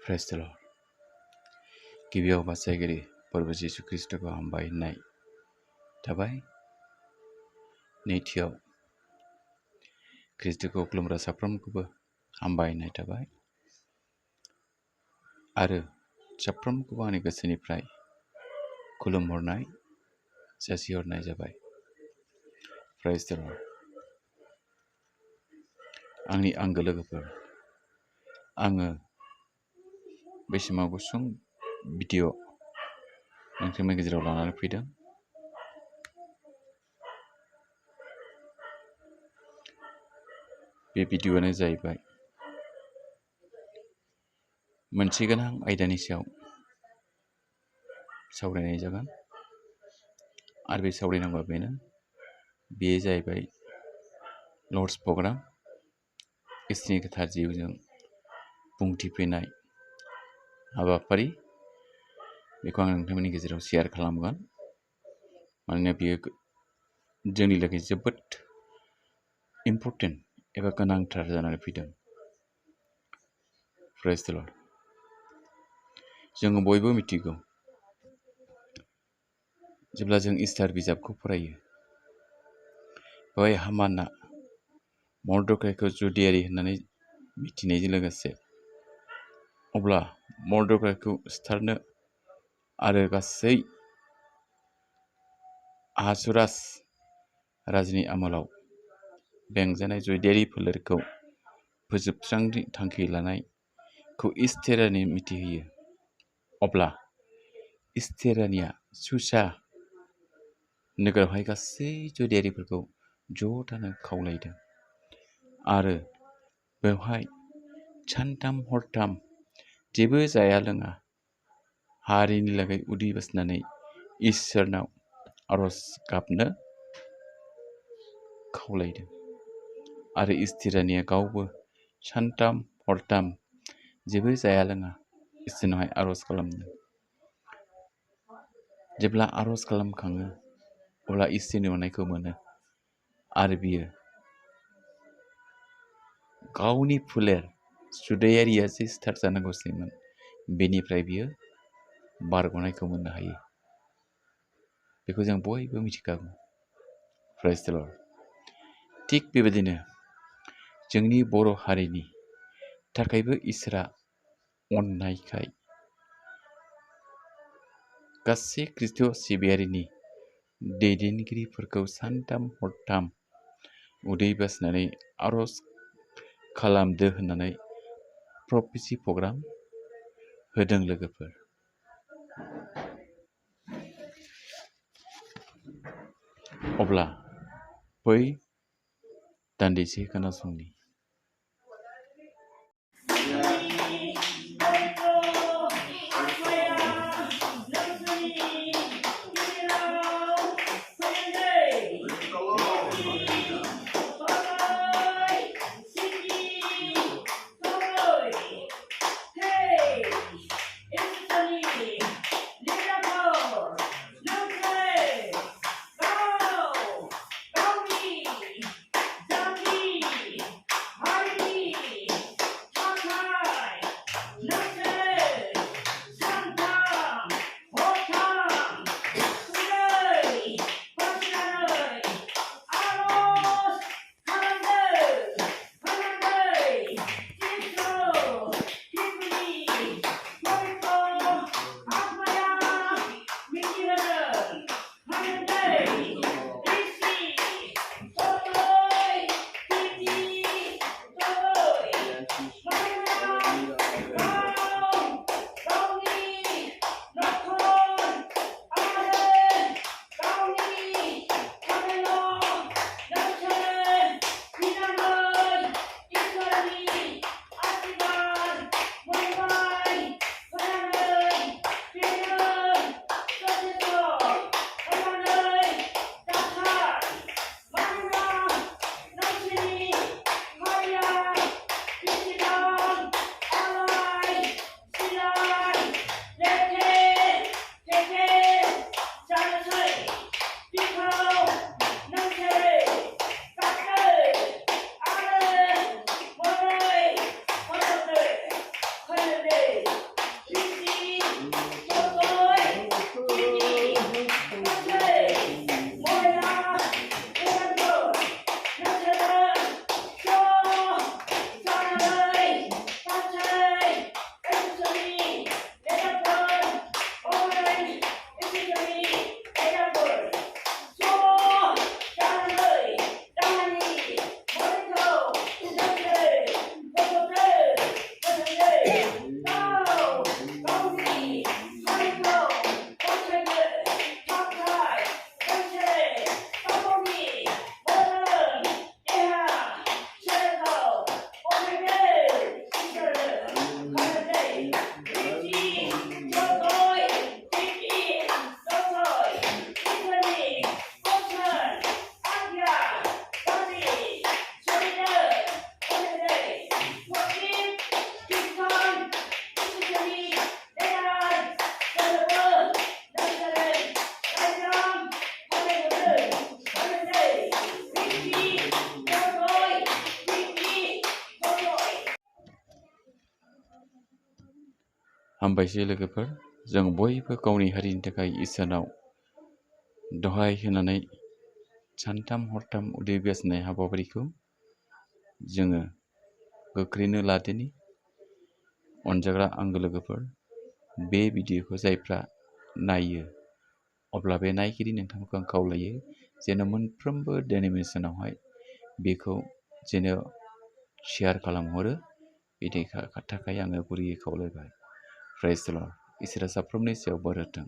Praise the Lord. गिबियाव बासायगिरि प्रभु जिसु ख्रीष्टखौ हामबाय होननाय थाबाय। नैथियाव ख्रीष्टखौ खुलुमग्रा साफ्रोमखौबो हामबाय होननाय थाबाय आरो साफ्रोमखौबो आंनि गोसोनिफ्राय खुलुमहरनाय जासिहरनाय जाबाय। Praise the Lord. आंनि आंगो लोगोफोर, आङो बे समाव गुसुं भिडिअ नोंथांनि गेजेराव लानानै फैदों। बे भिडिअआनो जाहैबाय मोनसे गोनां आयदानि सायाव सावरायनाय जागोन आरो बे सावरायनांगौआ बेयो जाहैबाय लर्ड्स प्रग्राम, इसोरनि गोथार जिउजों बुंथिफैनाय हाबाफारि। बेखौ आं नोंथांमोननि गेजेराव शेयार खालामगोन, मानोना बेयो जोंनि थाखाय जोबोद इम्परटेन्ट एबा गोनांथार जानानै फैदों। Praise the Lord. जोङो बयबो मिथिगौ, जेब्ला जों इस्टार बिजाबखौ फरायो, बेवहाय हामानआ मर्दखाइखौ जुदियारि होननानै मिथिनायजों लोगोसे अब्ला मर्दखाइखौ सिथारनो आरो गासै आहasuरास राजानि आमोलाव बेंजानाय जुदियारि फोलेरखौ फोजोबस्रांनो थांखि लानायखौ इस्तेरानि मिथिहोयो। अब्ला इस्तेरानिया सुसा नोगोरावहाय गासै जुदियारिफोरखौ ज' थानो खावलायदों आरो बेवहाय सानथाम हरथाम जेबो जाया लोङा हारिनि लागै उदै बासिनानै इसोरनाव आरज गाबनो खावलायदों आरो इस्तेरानिया गावबो सानथाम हरथाम जेबो जाया लोङा इसोरनावहाय आरज खालामदों। जेब्ला आरज खालामखाङो अब्ला इसोरनि अननायखौ मोनो आरो बियो गावनि फोलेर जुदायारिया जे सिथार जानांगौसैमोन बेनिफ्राय बियो बारग'नायखौ मोननो हायो। बेखौ जों बयबो मिथिखागौ। Praise the Lord. थिग बेबायदिनो जोंनि बर' हारिनि थाखायबो इसोरा अननायखाय गासै ख्रीष्ट सिबियारिनि दैदेनगिरिफोरखौ सानथाम हरथाम उदै बासिनानै आरज खालामदो होननानै प्रफेसि प्रग्राम होदों लोगोफोर। अब्ला बै दान्दिसे खोनासंनि। हामबायसै लोगोफोर, जों बयबो गावनि हारिनि थाखाय इसोरनाव दहाय होनानै सानथाम हरथाम उदै बेसनाय हाबाफारिखौ जोङो गोख्रैनो लादोनि। अनजाग्रा आंगो लोगोफोर, बे भिडिअखौ जायफ्रा नायो अब्ला बे नायगिरि नोंथांमोनखौ आं खावलायो जेन' मोनफ्रोमबो डेनिमेसनावहाय बेखौ जेन' शेयार खालामहरो, बिनि थाखाय आङो गुरैयै खावलायबाय। प्रेज द लर्ड। इसोरा साफ्रोमनि सायाव बोर होथों।